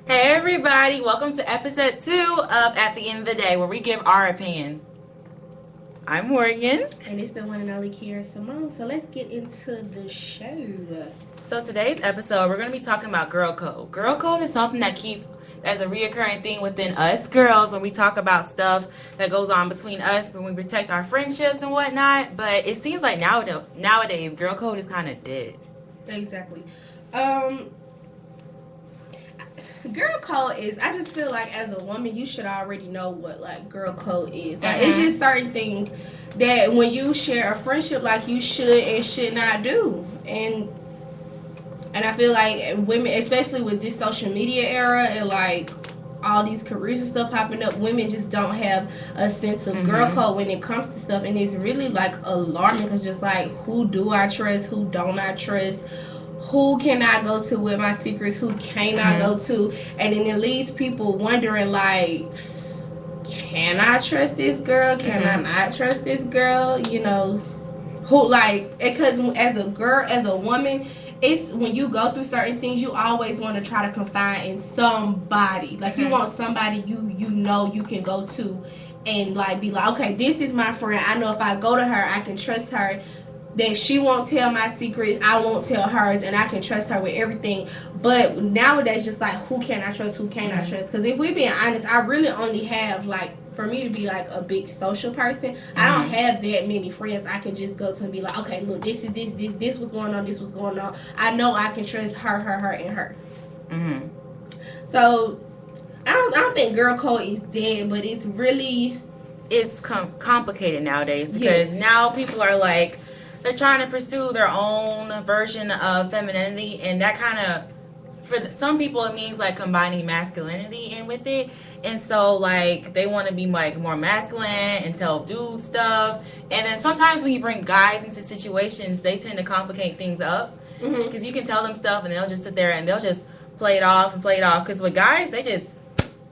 Hey everybody, welcome to episode 2 of At the End of the Day, where we give our opinion. I'm Morgan. And it's the one and only Kiera Simone. So let's get into the show. So today's episode, we're going to be talking about girl code. Girl code is something that keeps as a reoccurring thing within us girls when we talk about stuff that goes on between us when we protect our friendships and whatnot. But it seems like nowadays girl code is kind of dead. Exactly. Girl code is, I just feel like as a woman you should already know what like girl code is. Like it's just certain things that when you share a friendship, like you should and should not do. And I feel like women, especially with this social media era and like all these careers and stuff popping up, women just don't have a sense of girl code when it comes to stuff, and it's really like alarming because just like, who do I trust, who don't I trust, who can I go to with my secrets, who can't I go to, and then it leaves people wondering like, can I trust this girl, can I not trust this girl, you know, who, like, because as a girl, as a woman, it's when you go through certain things, you always want to try to confide in somebody. Like you want somebody you know you can go to and like be like, okay, this is my friend. I know if I go to her, I can trust her. That she won't tell my secrets, I won't tell hers, and I can trust her with everything. But nowadays, just like, who can I trust, who can't I trust? Because if we're being honest, I really only have like, for me to be like a big social person, I don't have that many friends I can just go to and be like, okay, look, this is this was going on, this was going on. I know I can trust her, and her. So I don't think girl code is dead, but it's really Complicated nowadays because now people are like, they're trying to pursue their own version of femininity, and that kind of, for some people, it means like combining masculinity in with it. And so like they want to be like more masculine and tell dude stuff, and then sometimes when you bring guys into situations, they tend to complicate things up because you can tell them stuff and they'll just sit there and they'll just play it off because with guys, they just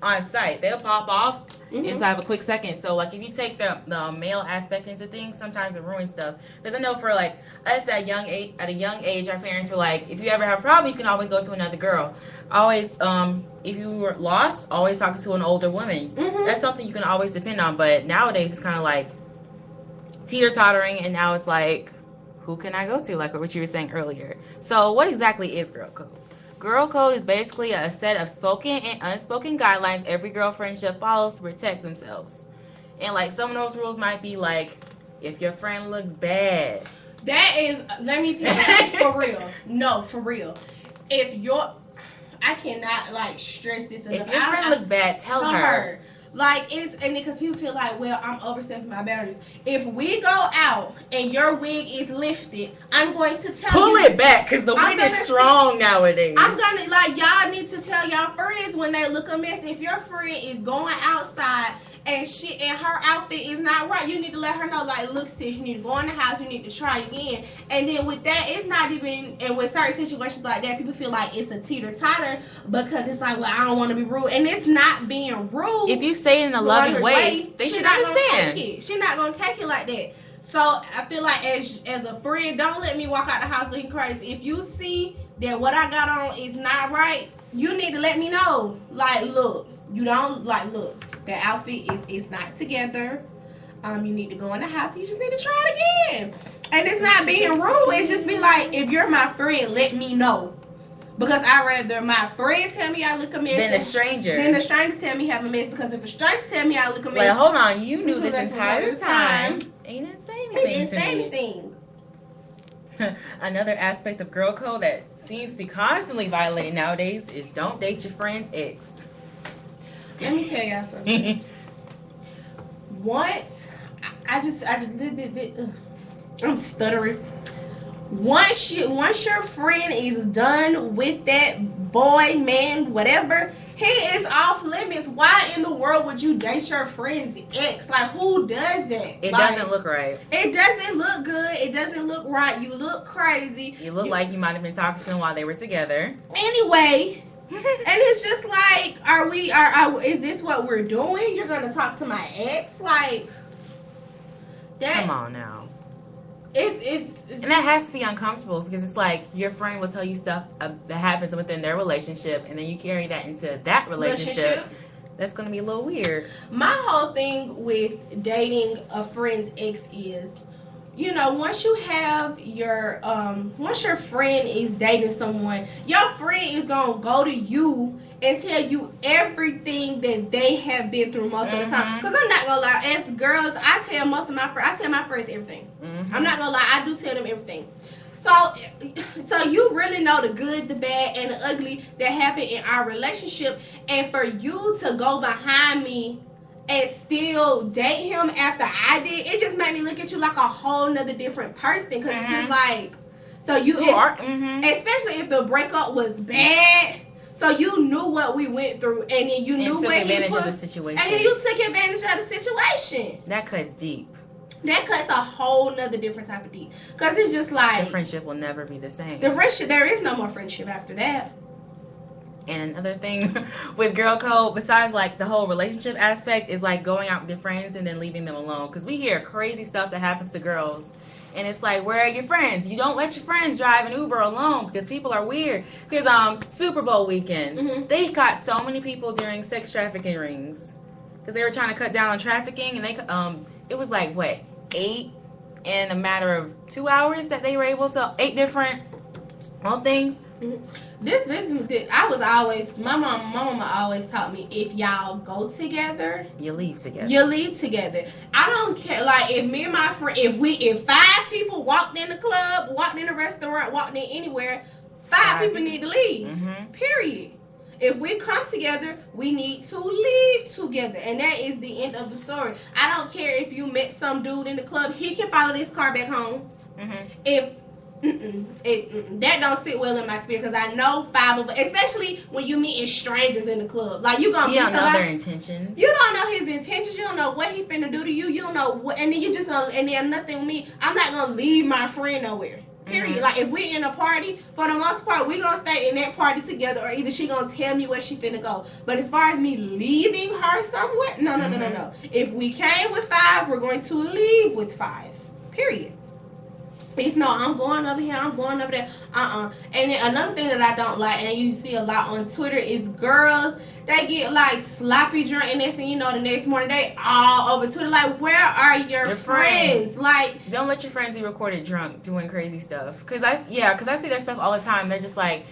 on sight, they'll pop off inside of a quick second. So like if you take the male aspect into things, sometimes it ruins stuff. Because I know for like us at a young age, our parents were like, if you ever have a problem, you can always go to another girl. Always, if you were lost, always talking to an older woman. That's something you can always depend on. But nowadays it's kind of like teeter-tottering, and now it's like, who can I go to? Like what you were saying earlier. So what exactly is girl code? Girl code is basically a set of spoken and unspoken guidelines every girl friendship follows to protect themselves. And like some of those rules might be like, if your friend looks bad. That is, let me tell you, for real. No, for real. I cannot like stress this enough. If your friend looks bad, tell her. Like, it's, and because people feel like, well, I'm overstepping my boundaries. If we go out and your wig is lifted, I'm going to tell Pull you. it back, because the wig is strong nowadays. I'm gonna, like, y'all need to tell y'all friends when they look a mess. If your friend is going outside and her outfit is not right, you need to let her know, like, look, sis, you need to go in the house, you need to try again. And then with that, it's not even, and with certain situations like that, people feel like it's a teeter-totter because it's like, well, I don't want to be rude. And it's not being rude. If you say it in a loving way, they should understand. She's not going to take it like that. So I feel like as a friend, don't let me walk out the house looking crazy. If you see that what I got on is not right, you need to let me know. Like, look, you don't, like, look, the outfit is not together. You need to go in the house. You just need to try it again. And it's not being rude. It's just be like, if you're my friend, let me know. Because I'd rather my friends tell me I look a mess than a stranger. Then the stranger tell me I have a mess. Because if a stranger tell me I look a mess. Like, hold on, you knew this entire time. And you didn't say anything. He didn't say anything. Another aspect of girl code that seems to be constantly violated nowadays is don't date your friend's ex. Let me tell y'all something. Once, I'm stuttering. Once your friend is done with that boy, man, whatever, he is off limits. Why in the world would you date your friend's ex? Like, who does that? It doesn't look right. It doesn't look good. It doesn't look right. You look crazy. You look like you might have been talking to him while they were together. Anyway. And it's just like, is this what we're doing? You're gonna talk to my ex? Like, that. Come on now. And that has to be uncomfortable because it's like your friend will tell you stuff that happens within their relationship, and then you carry that into that relationship. That's going to be a little weird. My whole thing with dating a friend's ex is, you know, once you have your once your friend is dating someone, your friend is going to go to you and tell you everything that they have been through most of the time. Because I'm not gonna lie, as girls, I tell my friends everything. I'm not gonna lie, I do tell them everything. So you really know the good, the bad, and the ugly that happened in our relationship, and for you to go behind me and still date him after I did, it just made me look at you like a whole nother different person. Because it's just like, so especially if the breakup was bad. So you knew what we went through, and then you knew took advantage of the situation. And then you took advantage of the situation. That cuts deep. That cuts a whole nother different type of deep. Because it's just like... The friendship will never be the same. The friendship, there is no more friendship after that. And another thing with girl code, besides like the whole relationship aspect, is like going out with your friends and then leaving them alone. Because we hear crazy stuff that happens to girls. And it's like, where are your friends? You don't let your friends drive an Uber alone because people are weird. Because Super Bowl weekend, they caught so many people during sex trafficking rings because they were trying to cut down on trafficking, and they it was like what 8 in a matter of 2 hours that they were able to 8 different things. I was always, my mama always taught me, if y'all go together, you leave together. I don't care, like, if me and my friend, if 5 people walked in the club, walked in the restaurant, walked in anywhere, 5 people need to leave. Period. If we come together, we need to leave together. And that is the end of the story. I don't care if you met some dude in the club, he can follow this car back home. If that don't sit well in my spirit, because I know 5 of us, especially when you meeting strangers in the club, like you gonna don't know their intentions. You don't know his intentions. You don't know what he finna do to you. You don't know what, and then you just gonna, and then nothing with me. I'm not gonna leave my friend nowhere. Period. Like if we in a party, for the most part, we gonna stay in that party together, or either she gonna tell me where she finna go. But as far as me leaving her somewhere, no. If we came with 5, we're going to leave with 5. Period. It's no, I'm going over here, I'm going over there. And then another thing that I don't like, and you see a lot on Twitter, is girls, they get like sloppy drunk, and next thing you know, the next morning they all over Twitter like, where are your friends? Like, don't let your friends be recorded drunk doing crazy stuff. Cause I see that stuff all the time. They're just like,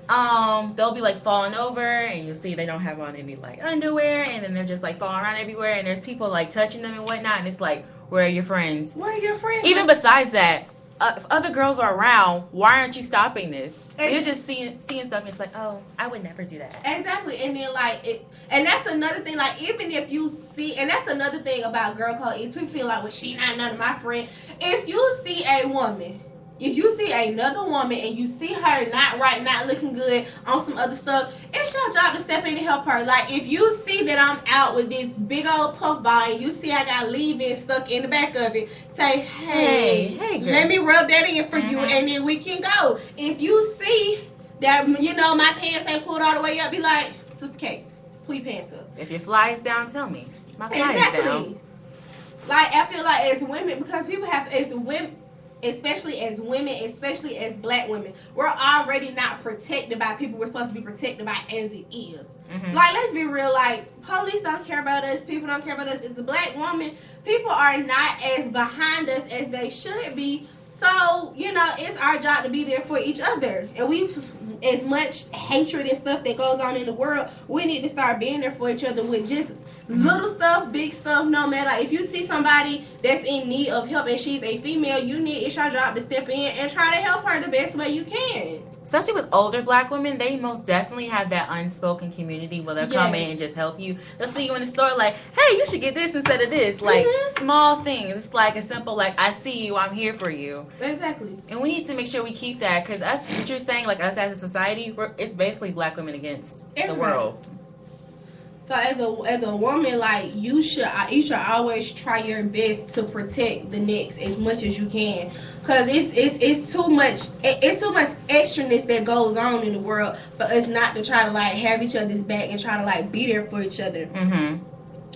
they'll be like falling over, and you'll see they don't have on any like underwear, and then they're just like falling around everywhere, and there's people like touching them and whatnot, and it's like, where are your friends? Where are your friends? Even besides that, if other girls are around, why aren't you stopping this? You're just seeing stuff, and it's like, oh, I would never do that. Exactly. And then like and that's another thing, like even if you see, and that's another thing about girl code, is people feel like, well, she not none of my friend. If you see a woman, if you see another woman and you see her not right, not looking good on some other stuff, it's your job to step in and help her. Like if you see that I'm out with this big old puff ball and you see I got leave-in stuck in the back of it, say, hey girl, let me rub that in for you, and then we can go. If you see that, you know, my pants ain't pulled all the way up, be like, Sister Kate, pull your pants up. If your fly is down, tell me. My fly is down. Like I feel like as women, because people have to, as women, especially as women, especially as black women, we're already not protected by people we're supposed to be protected by as it is. Like, let's be real, like, police don't care about us, people don't care about us. As a black woman, people are not as behind us as they should be. So, you know, it's our job to be there for each other. And as much hatred and stuff that goes on in the world, we need to start being there for each other with just little stuff, big stuff, no matter. Like, if you see somebody that's in need of help and she's a female, it's your job to step in and try to help her the best way you can. Especially with older black women, they most definitely have that unspoken community where they'll come in and just help you. They'll see you in the store like, hey, you should get this instead of this. Like, small things. It's like a simple, like, I see you, I'm here for you. Exactly. And we need to make sure we keep that, because us, what you're saying, like us as a society, it's basically black women against the world. So as a woman, like, you should always try your best to protect the next as much as you can, because it's too much extraness that goes on in the world for us not to try to like have each other's back and try to like be there for each other.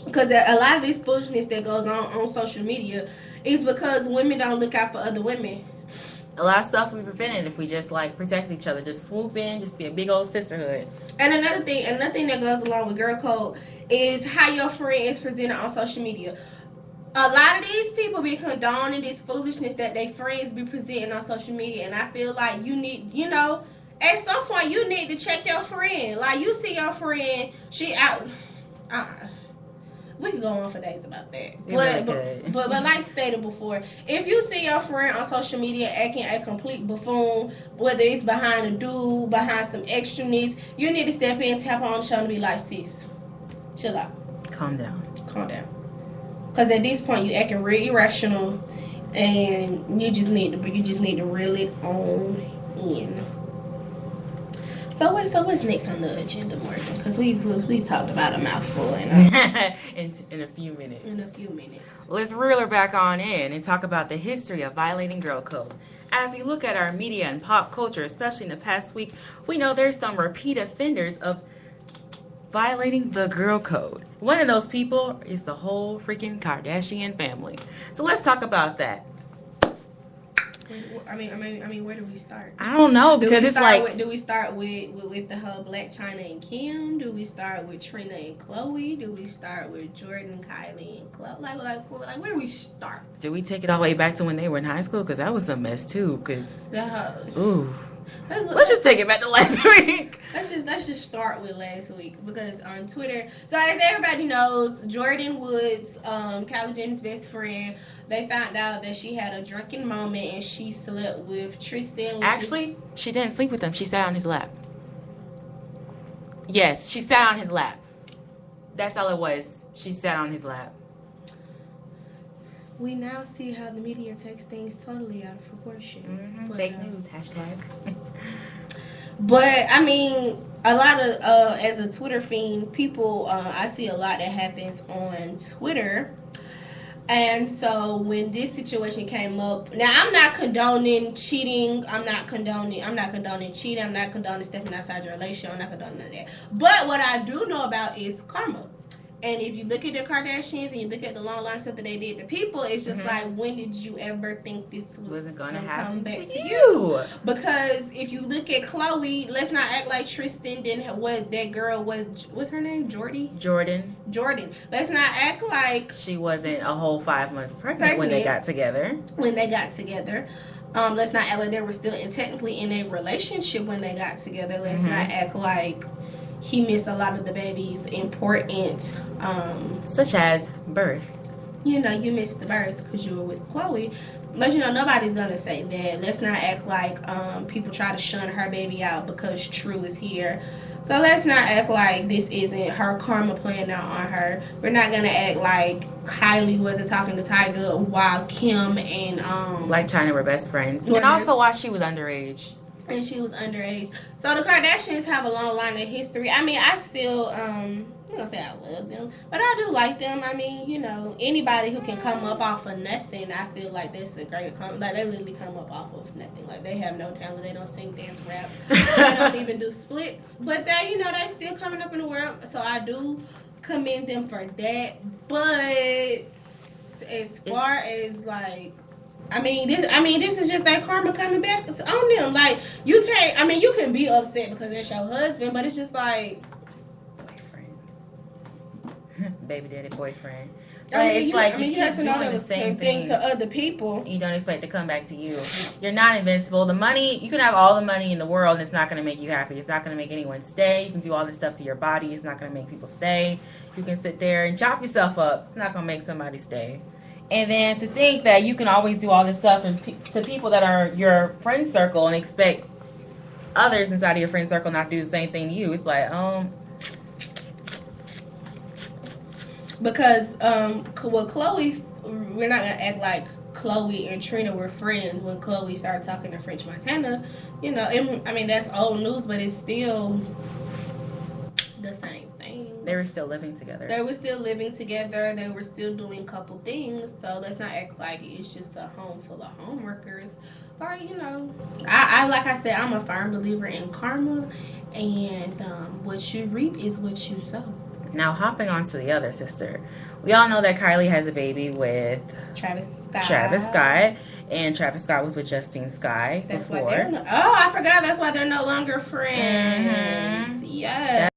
Because a lot of this foolishness that goes on social media, is because women don't look out for other women. A lot of stuff we prevented if we just like protect each other, just swoop in, just be a big old sisterhood. And another thing that goes along with girl code is how your friend is presented on social media. A lot of these people be condoning this foolishness that their friends be presenting on social media, and I feel like you need, at some point you need to check your friend. Like, you see your friend, she out. We could go on for days about that. But like stated before, if you see your friend on social media acting a complete buffoon, whether it's behind a dude, behind some extraness, you need to step in, tap her on the shoulder, and be like, sis, chill out. Calm down. Because at this point, you acting real irrational, and you just need to reel it on in. So what's next on the agenda, Morgan? Because we've talked about a mouthful in a few minutes. Let's reel her back on in and talk about the history of violating girl code. As we look at our media and pop culture, especially in the past week, we know there's some repeat offenders of violating the girl code. One of those people is the whole freaking Kardashian family. So let's talk about that. I mean, where do we start? I don't know, because it's like... Do we start with the whole Blac Chyna and Kim? Do we start with Trina and Khloe? Do we start with Jordan, Kylie, and Khloe? Like where do we start? Do we take it all the way back to when they were in high school? Because that was a mess, too. Because... Ooh. Let's just take it back to last week. Let's just start with last week, because on Twitter, so as everybody knows, Jordyn Woods, Kylie Jenner's best friend, they found out that she had a drunken moment and she slept with Tristan. Actually, she didn't sleep with him. She sat on his lap. Yes, she sat on his lap. That's all it was. She sat on his lap. We now see how the media takes things totally out of proportion. Mm-hmm. Fake news, hashtag. But, I mean, a lot of, as a Twitter fiend, people, I see a lot that happens on Twitter. And so when this situation came up, now I'm not condoning cheating. I'm not condoning cheating. I'm not condoning stepping outside your relationship. I'm not condoning none of that. But what I do know about is karma. And if you look at the Kardashians and you look at the long line stuff that they did to people, it's just like, when did you ever think this wasn't going to happen back to you? Because if you look at Khloe, let's not act like Tristan didn't have what that girl was. What's her name? Jordan. Let's not act like she wasn't a whole 5 months pregnant when they got together. Let's not act like they were still technically in a relationship when they got together. Let's not act like he missed a lot of the baby's important, such as birth. You missed the birth because you were with Khloe. But, nobody's going to say that. Let's not act like people try to shun her baby out because True is here. So let's not act like this isn't her karma playing out on her. We're not going to act like Kylie wasn't talking to Tyga while Kim and Blac Chyna were best friends. And also while she was underage. And she was underage. So the Kardashians have a long line of history. I mean, I still, I'm not gonna say I love them, but I do like them. I mean, anybody who can come up off of nothing, I feel like that's a great like they literally come up off of nothing. Like, they have no talent. They don't sing, dance, rap. They don't even do splits. But they, they still coming up in the world. So I do commend them for that. But as far as like, this is just that karma coming back. It's on them. Like, you can't. You can be upset because that's your husband, but it's just like boyfriend, baby daddy, boyfriend. You have to know that the same thing to other people. You don't expect to come back to you. You're not invincible. The money, you can have all the money in the world, and it's not going to make you happy. It's not going to make anyone stay. You can do all this stuff to your body. It's not going to make people stay. You can sit there and chop yourself up. It's not going to make somebody stay. And then to think that you can always do all this stuff to people that are your friend circle and expect others inside of your friend circle not to do the same thing to you. It's like, Because, Khloe, we're not going to act like Khloe and Trina were friends when Khloe started talking to French Montana. That's old news, but it's still the same. They were still living together. They were still living together. They were still doing a couple things. So let's not act like it's just a home full of homeworkers. Or, I like I said, I'm a firm believer in karma. And what you reap is what you sow. Now, hopping on to the other sister. We all know that Kylie has a baby with Travis Travis Scott. And Travis Scott was with Justine Skye before. I forgot. That's why they're no longer friends. Mm-hmm. Yes.